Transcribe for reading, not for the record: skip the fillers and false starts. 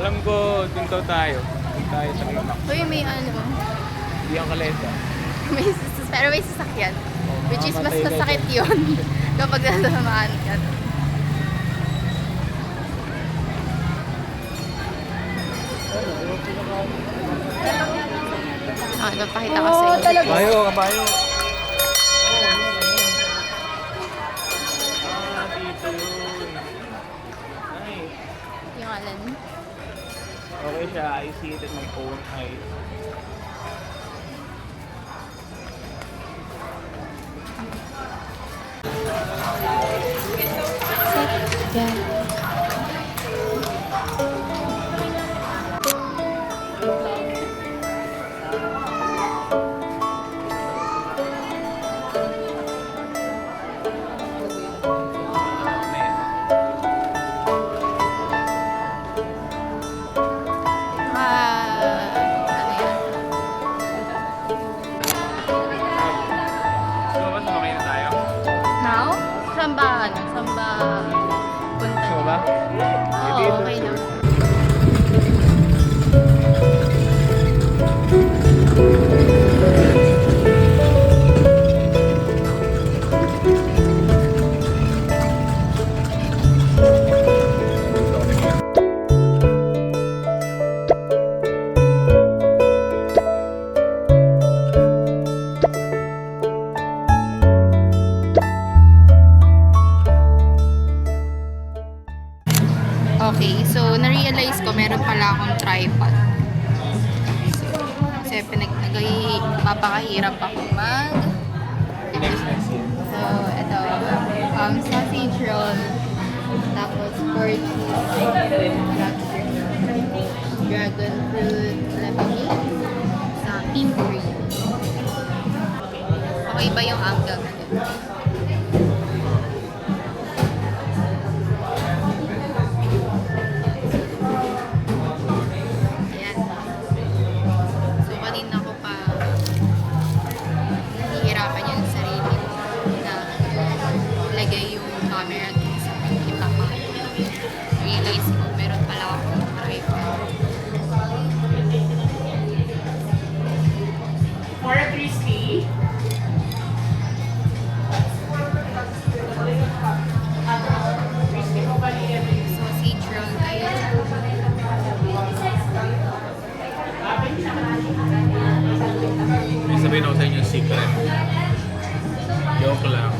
Alam ko, dun daw tayo. Dun tayo sa Limac. Uy, may ano. Hindi ang kalesa. Pero may sasakyan. Which is mas mamatay ka masakit dyan. yun kapag nasamaan ka. Ipapakita ko sa inyo. Kabayo, kabayo. Dito yun. Nice. Yung alan. Okay siya. I see it in my own eyes. Yeah. Lumabas ba kayo na tayo? Now? Saan ba? Saan ba punta? Gusto mo ba? Oo, okay na. Okay, so na-realize ko meron pala akong tripod. So, kasi papakahirap ako Next year. So, ito, sausage roll, tapos pork cheese, dragon fruit, lemonade, sa pink cream. Okay ba yung angle natin? Ayan. So, kanina ko pa nahihirapan yung sarili na lagay yung camera dun sa kita pa. Realize ko, meron pala akong tripod. For a crispy. Crispy mo ba niya? Sausage roll kayo. May sabihin ako sa inyo secret. Joke lang.